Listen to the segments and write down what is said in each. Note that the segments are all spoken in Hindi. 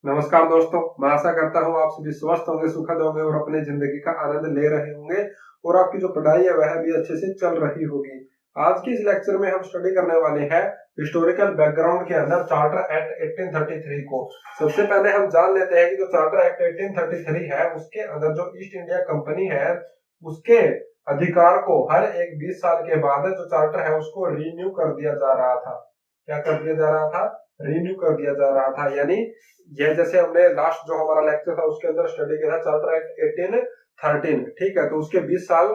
नमस्कार दोस्तों, मैं आशा करता हूँ आप सभी स्वस्थ होंगे, सुखद होंगे और अपने जिंदगी का आनंद ले रहे होंगे और आपकी जो पढ़ाई है वह भी अच्छे से चल रही होगी। आज की इस लेक्चर में हम स्टडी करने वाले हैं हिस्टोरिकल बैकग्राउंड के अंदर चार्टर एक्ट 1833 को। सबसे पहले हम जान लेते हैं कि जो चार्टर एक्ट 1833 है उसके अंदर जो ईस्ट इंडिया कंपनी है उसके अधिकार को हर एक 20 साल के बाद जो चार्टर है उसको रिन्यू कर दिया जा रहा था। क्या कर दिया जा रहा था? रिन्यू कर दिया जा रहा था। यानी यह जैसे हमने लास्ट जो हमारा लेक्चर था उसके अंदर स्टडी किया था चार्टर एक्ट 1813, ठीक है। तो उसके 20 साल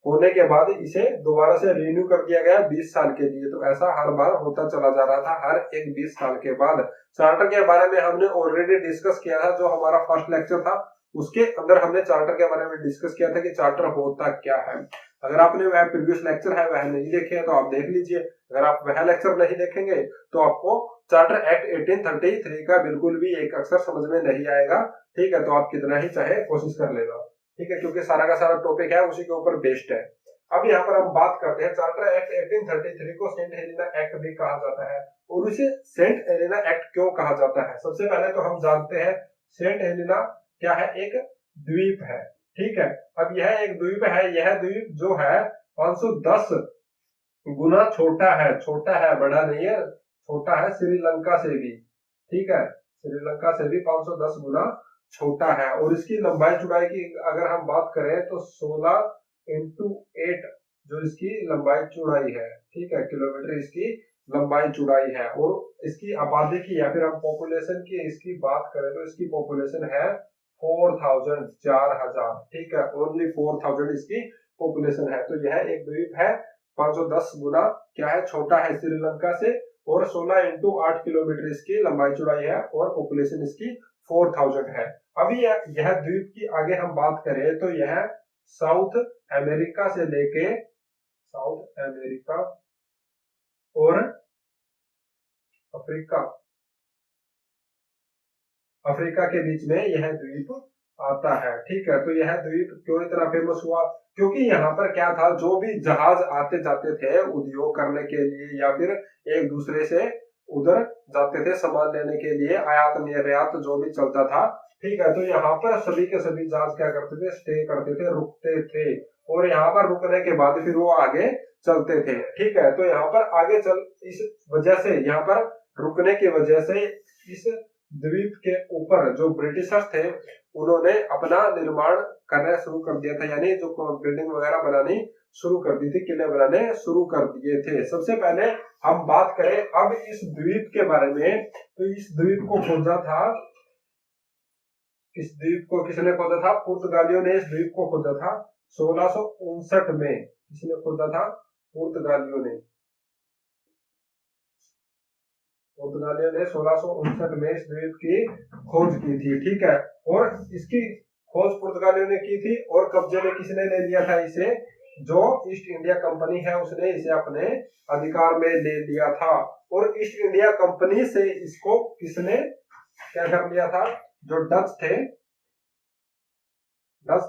होने के बाद इसे दोबारा से रिन्यू कर दिया गया 20 साल के लिए। तो ऐसा हर बार होता चला जा रहा था, हर एक 20 साल के बाद। चार्टर के बारे में हमने ऑलरेडी डिस्कस किया था, जो हमारा फर्स्ट लेक्चर था उसके अंदर हमने चार्टर के बारे में डिस्कस किया था कि चार्टर होता क्या है। अगर आपने वह प्रीवियस लेक्चर है वह नहीं देखे हैं तो आप देख लीजिए। अगर आप वह लेक्चर नहीं देखेंगे तो आपको चार्टर एक्ट 1833 का बिल्कुल भी एक अक्षर समझ में नहीं आएगा, ठीक है। तो आप कितना ही चाहे कोशिश कर लेना, ठीक है, क्योंकि सारा का सारा टॉपिक है उसी के ऊपर बेस्ड है। अब यहाँ पर हम बात करते हैं चार्टर एक्ट 1833 को सेंट हेलेना एक्ट भी कहा जाता है। और उसे सेंट हेलेना एक्ट क्यों कहा जाता है? सबसे पहले तो हम जानते हैं सेंट हेलेना क्या है, एक द्वीप है, ठीक है। अब यह एक द्वीप है, यह द्वीप जो है 510 गुना छोटा है, बड़ा नहीं है, छोटा है श्रीलंका से भी, ठीक है। श्रीलंका से भी 510 गुना छोटा है। और इसकी लंबाई चौड़ाई की अगर हम बात करें तो 16x8 जो इसकी लंबाई चौड़ाई है, ठीक है, किलोमीटर इसकी लंबाई चौड़ाई है। और इसकी आबादी की या फिर हम पॉपुलेशन की इसकी बात करें तो इसकी पॉपुलेशन है 4000, 4000, ठीक है, ओनली 4000 इसकी पॉपुलेशन है। तो यह एक द्वीप है, 510 गुना क्या है, छोटा है श्रीलंका से। और 16x8 किलोमीटर इसकी लंबाई चौड़ाई है और पॉपुलेशन इसकी 4000 है। अभी यह द्वीप की आगे हम बात करें तो यह साउथ अमेरिका से लेके साउथ अमेरिका और अफ्रीका अफ्रीका के बीच में यह द्वीप आता है, ठीक है। तो यह द्वीप क्यों इतना फेमस हुआ? क्योंकि यहाँ पर क्या था, जो भी जहाज आते जाते थे उद्योग करने के लिए या फिर एक दूसरे से उधर जाते थे सामान लेने के लिए, आयात निर्यात जो भी चलता था, ठीक है। तो यहाँ पर सभी के सभी जहाज क्या करते थे, स्टे करते थे, रुकते थे। और यहाँ पर रुकने के बाद फिर वो आगे चलते थे, ठीक है। तो यहाँ पर आगे चल इस वजह से यहाँ पर रुकने की वजह से इस द्वीप के ऊपर जो ब्रिटिशर्स थे उन्होंने अपना निर्माण करना शुरू कर दिया था। यानी जो बिल्डिंग वगैरह बनानी शुरू कर दी थी, किले बनाने शुरू कर दिए थे। सबसे पहले हम बात करें अब इस द्वीप के बारे में, तो इस द्वीप को खोजा था, इस द्वीप को किसने खोजा था? पुर्तगालियों ने इस द्वीप को खोजा था 1659 में। किसने खोजा था? पुर्तगालियों ने। पुर्तगालियों ने 1659 में इस द्वीप की खोज की थी, ठीक है। और इसकी खोज पुर्तगालियों ने की थी और कब्जे में किसने ले लिया था इसे? जो ईस्ट इंडिया कंपनी है उसने इसे अपने अधिकार में ले लिया था। और ईस्ट इंडिया कंपनी से इसको किसने क्या कर लिया था? जो डच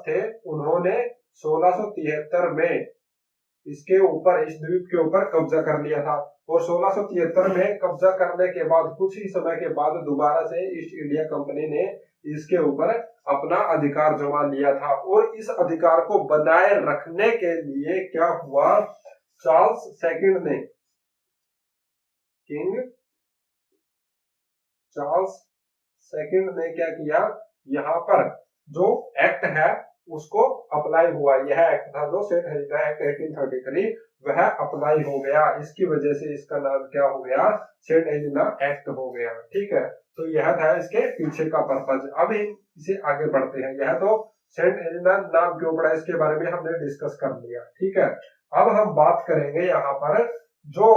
थे उन्होंने 1673 में इसके ऊपर, इस द्वीप के ऊपर कब्जा कर लिया था। और 1673 में कब्जा करने के बाद कुछ ही समय के बाद दोबारा से ईस्ट इंडिया कंपनी ने इसके ऊपर अपना अधिकार जमा लिया था। और इस अधिकार को बनाए रखने के लिए क्या हुआ, चार्ल्स सेकंड ने, किंग चार्ल्स सेकंड ने क्या किया, यहाँ पर जो एक्ट है उसको अप्लाई हुआ। यह एक्ट था जो सेंट हेलेना एक्ट 1833, वह अप्लाई हो गया। इसकी वजह से इसका नाम क्या हो गया? सेंट हेलेना एक्ट हो गया, ठीक है। तो यह था इसके पीछे का पर्पज। अब इसे आगे बढ़ते हैं। यह तो सेंट हेलेना नाम क्यों पड़ा इसके बारे में हमने डिस्कस कर लिया, ठीक है। अब हम बात करेंगे यहाँ पर जो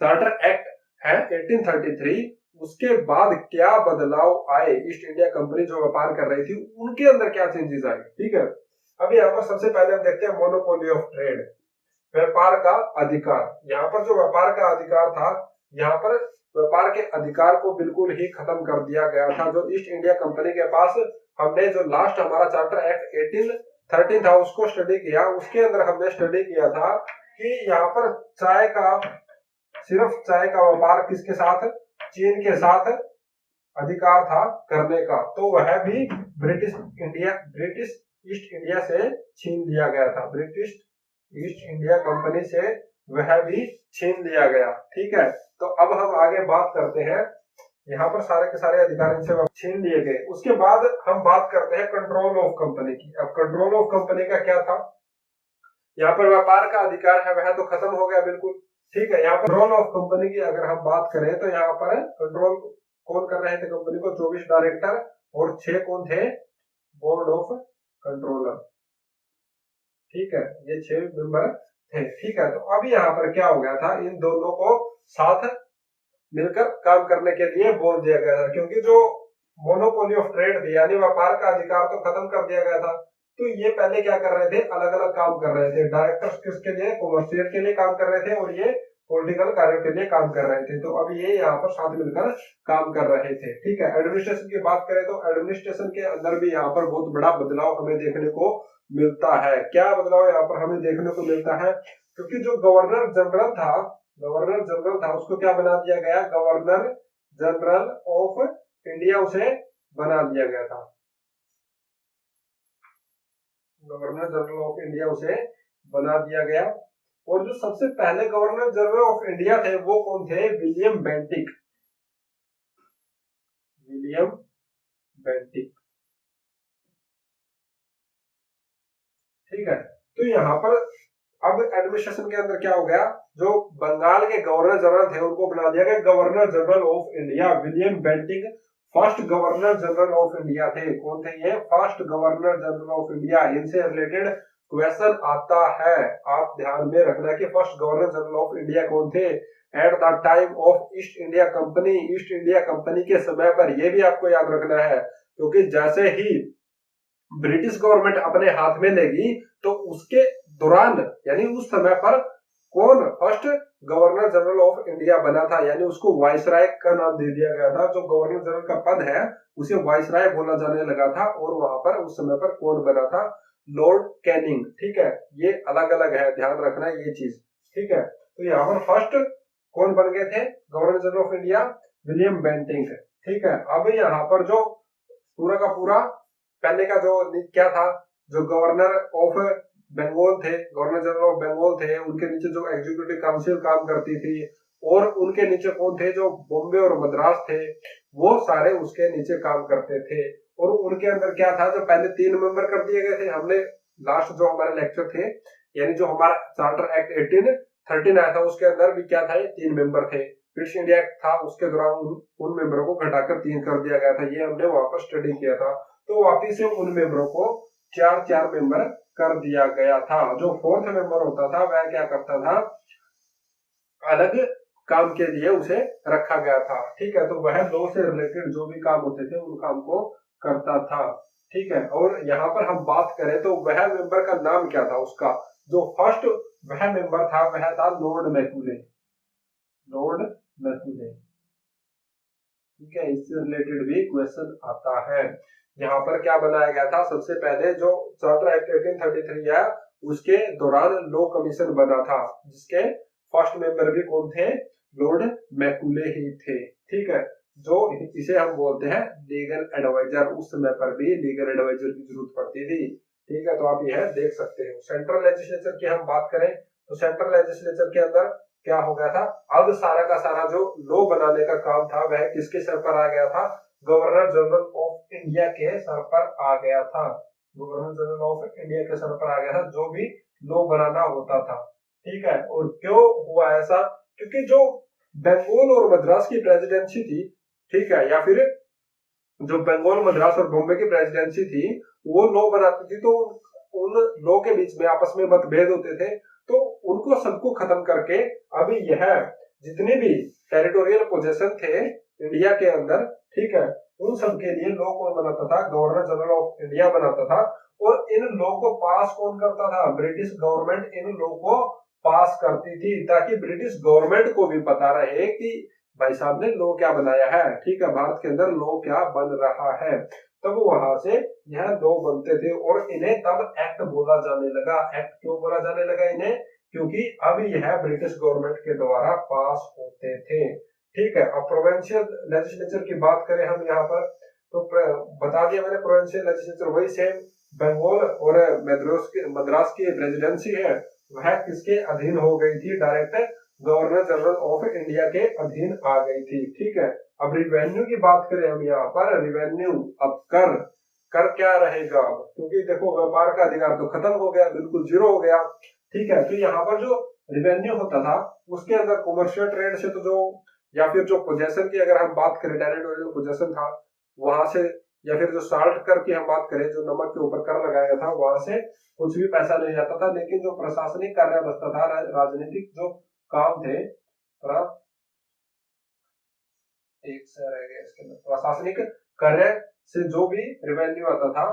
चार्टर एक्ट है 1833, उसके बाद क्या बदलाव आए, ईस्ट इंडिया कंपनी जो व्यापार कर रही थी उनके अंदर क्या चेंजेस आए, ठीक है। अब यहाँ पर सबसे पहले हम देखते हैं मोनोपोली ऑफ ट्रेड, व्यापार का अधिकार। यहाँ पर जो व्यापार का अधिकार था, यहाँ पर व्यापार के अधिकार को बिल्कुल ही खत्म कर दिया गया था। जो ईस्ट इंडिया कंपनी के पास हमने जो लास्ट हमारा चार्टर एक्ट 1813 था उसको स्टडी किया, उसके अंदर हमने स्टडी किया था कि यहाँ पर सिर्फ चाय का व्यापार किसके साथ? चीन के साथ अधिकार था करने का, तो वह भी ब्रिटिश ईस्ट इंडिया से छीन लिया गया था। ब्रिटिश ईस्ट इंडिया कंपनी से वह भी छीन लिया गया। ठीक है, तो अब हम आगे बात करते हैं, यहाँ पर सारे के सारे अधिकार इनसे छीन लिए गए। उसके बाद हम बात करते हैं कंट्रोल ऑफ कंपनी की। अब कंट्रोल ऑफ कंपनी का क्या था, यहाँ पर व्यापार का अधिकार है वह तो खत्म हो गया बिल्कुल। ठीक है, यहाँ पर कंट्रोल ऑफ कंपनी की अगर हम बात करें तो यहाँ पर कंट्रोल कौन कर रहे थे कंपनी को, 24 डायरेक्टर और 6 कौन थे, बोर्ड ऑफ कंट्रोलर। ठीक है, ये 6 मेंबर थे। ठीक है, तो अभी यहाँ पर क्या हो गया था, इन दोनों को साथ मिलकर काम करने के लिए बोल दिया गया था, क्योंकि जो मोनोपोली ऑफ ट्रेड थी यानी व्यापार का अधिकार तो खत्म कर दिया गया था। तो ये पहले क्या कर रहे थे, अलग अलग काम कर रहे थे। डायरेक्टर्स किसके लिए, कॉमर्शियल के लिए काम कर रहे थे और ये पॉलिटिकल कार्यों के लिए काम कर रहे थे। तो अब ये यहाँ पर साथ मिलकर काम कर रहे थे। ठीक है, एडमिनिस्ट्रेशन की बात करें तो एडमिनिस्ट्रेशन के अंदर भी यहाँ पर बहुत बड़ा बदलाव हमें देखने को मिलता है। क्या बदलाव यहाँ पर हमें देखने को मिलता है, क्योंकि जो गवर्नर जनरल था उसको क्या बना दिया गया, गवर्नर जनरल ऑफ इंडिया उसे बना दिया गया था। गवर्नर जनरल ऑफ इंडिया उसे बना दिया गया। और जो सबसे पहले गवर्नर जनरल ऑफ इंडिया थे वो कौन थे, विलियम बेंटिक। William Bentinck. ठीक है, तो यहाँ पर अब एडमिनिस्ट्रेशन के अंदर क्या हो गया, जो बंगाल के गवर्नर जनरल थे उनको बना दिया गया governor general of India. William Bentinck first governor general of India थे। कौन थे ये, first governor general of India. इनसे रिलेटेड क्वेश्चन आता है, आप ध्यान में रखना कि first governor general of India कौन थे at the time of east India company. East India company के समय पर, यह भी आपको याद रखना है, क्योंकि जैसे ही ब्रिटिश गवर्नमेंट अपने हाथ में लेगी तो उसके दौरान यानी उस समय पर कौन first governor general of India बना था, यानी उसको वाइसराय का नाम दे दिया गया था। जो गवर्नर जनरल का पद है उसे वाइसराय बोला जाने लगा था। और वहां पर उस समय पर कौन बना था, लॉर्ड कैनिंग। ठीक है, ये अलग अलग है, ध्यान रखना ये चीज। ठीक है, तो यहाँ पर फर्स्ट कौन बन गए थे governor general of India, William Bentinck. ठीक है, अब यहाँ पर जो पूरा का पूरा पहले का जो क्या था, जो गवर्नर ऑफ बंगाल थे, गवर्नर जनरल ऑफ बंगाल थे, उनके नीचे जो एग्जीक्यूटिव काउंसिल काम करती थी और उनके नीचे कौन थे, जो बॉम्बे और मद्रास थे, वो सारे उसके नीचे काम करते थे। और उनके अंदर क्या था, जो पहले 3 मेंबर कर दिए गए थे। हमने लास्ट जो हमारे लेक्चर थे यानी जो हमारा चार्टर एक्ट 1813 आया था उसके अंदर भी क्या था, ये 3 मेंबर थे। ब्रिटिश इंडिया एक्ट था उसके दौरान उन मेंबरों को घटाकर 3 कर दिया गया था। ये हमने वहां पर स्टडी किया था। तो वापिस से उन मेंबरों को 4 मेंबर कर दिया गया था। जो 4th मेंबर होता था वह क्या करता था, अलग काम के लिए उसे रखा गया था। ठीक है, तो वह लॉ से रिलेटेड जो भी काम होते थे उन काम को करता था। ठीक है, और यहाँ पर हम बात करें तो वह मेंबर का नाम क्या था, उसका जो फर्स्ट वह मेंबर था वह था लॉर्ड मैकुले। Lord Macaulay. ठीक है, इससे रिलेटेड भी क्वेश्चन आता है। यहाँ पर क्या बनाया गया था, सबसे पहले जो चार्टर एक्ट 1833 है उसके दौरान लॉ कमीशन बना था, जिसके फर्स्ट मेंबर भी कौन थे, लॉर्ड मैकुले ही थे। ठीक है, जो इसे हम बोलते हैं लीगल एडवाइजर। उस समय पर भी लीगल एडवाइजर की जरूरत पड़ती थी। ठीक है, तो आप यह देख सकते हो। सेंट्रल लेजिस्लेचर की हम बात करें तो सेंट्रल लेजिस्लेचर के अंदर क्या हो गया था, अब सारा का सारा जो लॉ बनाने का काम था वह किसके सर पर आ गया था, गवर्नर जनरल ऑफ इंडिया के सर पर आ गया था। गवर्नर जनरल ऑफ इंडिया के सर पर आ गया था, जो भी लॉ बनाना होता था। ठीक है, और क्यों हुआ ऐसा, क्योंकि जो बंगाल और मद्रास की प्रेसिडेंसी थी, ठीक है, या फिर जो बंगाल मद्रास और बॉम्बे की प्रेसिडेंसी थी वो लॉ बनाती थी, तो उन लॉ के बीच में आपस में मतभेद होते थे, तो उनको सबको खत्म करके अभी यह जितने भी टेरिटोरियल पोजेशन थे इंडिया के अंदर, ठीक है, उन सब के लिए लॉ कौन बनाता था, गवर्नर जनरल ऑफ इंडिया बनाता था। और इन लॉ को पास कौन करता था, ब्रिटिश गवर्नमेंट इन लॉ को पास करती थी, ताकि ब्रिटिश गवर्नमेंट को भी पता रहे कि भाई साहब ने लॉ क्या बनाया है। ठीक है, भारत के अंदर लॉ क्या बन रहा है। तब वहां से यह लॉ बनते थे और इन्हें तब एक्ट बोला जाने लगा। एक्ट क्यों बोला जाने लगा इन्हें, क्योंकि अब यह ब्रिटिश गवर्नमेंट के द्वारा पास होते थे। ठीक है। अब प्रोविंशियल लेजिस्लेचर की बात करें हम यहाँ पर, तो बता दिया मैंने प्रोविंशियल लेजिस्लेचर वही सेम बंगाल और मद्रास की प्रेसिडेंसी है वह किसके अधीन हो गई थी, direct governor general of India के अधीन आ गई थी। ठीक है। अब रिवेन्यू की बात करें हम यहाँ पर, रिवेन्यू, अब कर, कर क्या रहेगा अब, क्योंकि देखो व्यापार का अधिकार तो खत्म हो गया, बिल्कुल जीरो हो गया। ठीक है। तो यहाँ पर जो रिवेन्यू होता था उसके अंदर कॉमर्शियल ट्रेड से तो जो, या फिर जो पोजेशन की अगर हम बात करें, टेरिटोरियल पोजेशन था वहां से, या फिर जो साल्ट कर की हम बात करें, जो नमक के ऊपर कर लगाया था, वहां से कुछ भी पैसा नहीं आता था। लेकिन जो प्रशासनिक कार्य बचता था, राजनीतिक जो काम थे, एक से रह गया इसके अंदर, प्रशासनिक कार्य से जो भी रिवेन्यू आता था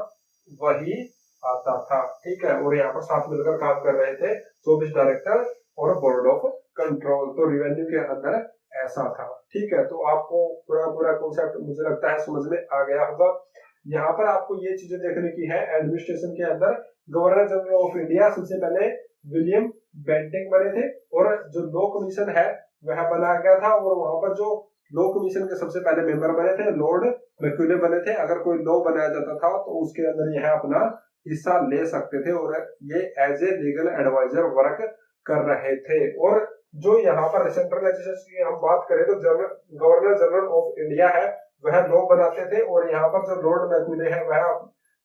वही आता था। ठीक है। और यहाँ पर साथ मिलकर काम कर रहे थे 24 डायरेक्टर और बोर्ड ऑफ कंट्रोल। तो रिवेन्यू के अंदर ऐसा था। ठीक है। तो आपको पूरा पूरा कॉन्सेप्ट मुझे लगता है समझ में आ गया होगा। यहाँ पर आपको ये चीजें देखने की है, एडमिनिस्ट्रेशन के अंदर गवर्नर जनरल ऑफ इंडिया सबसे पहले विलियम बेंटिंग बने थे, और जो लॉ कमीशन है वह बनाया गया था, और वहां पर जो लॉ कमीशन के सबसे पहले मेंबर बने थे लॉर्ड मैक्यूले बने थे। अगर कोई लॉ बनाया जाता था तो उसके अंदर यह अपना हिस्सा ले सकते थे, और ये as a legal adviser work कर रहे थे। और जो यहाँ पर सेंट्रल लेजिस्लेशन की हम बात करें तो गवर्नर जनरल ऑफ इंडिया है वह लॉ बनाते थे, और यहाँ पर जो लॉर्ड मैक्यूले है वह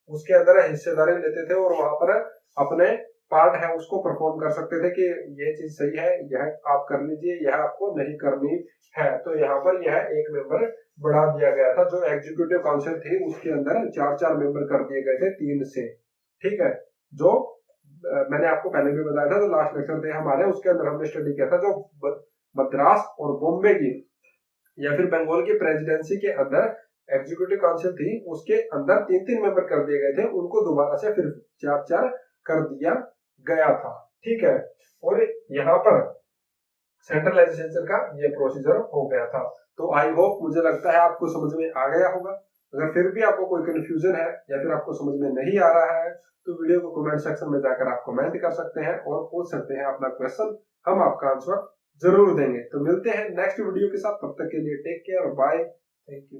उसके अंदर हिस्सेदारी लेते थे, और वहां पर अपने पार्ट है उसको परफॉर्म कर सकते थे कि ये चीज सही है, यह आप कर लीजिए, यह आपको नहीं करनी है। तो यहाँ पर यह एक मेंबर बढ़ा दिया गया था। जो एग्जीक्यूटिव काउंसिल थी उसके अंदर 4-4 मेंबर कर दिए गए थे 3 से। ठीक है। जो मैंने आपको पहले भी बताया था, जो लास्ट लेक्चर थे हमारे उसके अंदर हमने स्टडी किया था, जो मद्रास और बॉम्बे की या फिर बंगाल की प्रेसिडेंसी के अंदर एग्जीक्यूटिव काउंसिल थी उसके अंदर 3-3 मेंबर कर दिए गए थे, उनको दोबारा से फिर 4-4 कर दिया गया था। ठीक है। और यहाँ पर सेंट्रल लेजिस्लेचर का ये प्रोसीजर हो गया था। तो आई होप, मुझे लगता है आपको समझ में आ गया होगा। अगर फिर भी आपको कोई कंफ्यूजन है या फिर आपको समझ में नहीं आ रहा है तो वीडियो को कमेंट सेक्शन में जाकर आप कमेंट कर सकते हैं और पूछ सकते हैं अपना क्वेश्चन, हम आपका आंसर जरूर देंगे। तो मिलते हैं नेक्स्ट वीडियो के साथ, तब तक के लिए take care, bye, thank you.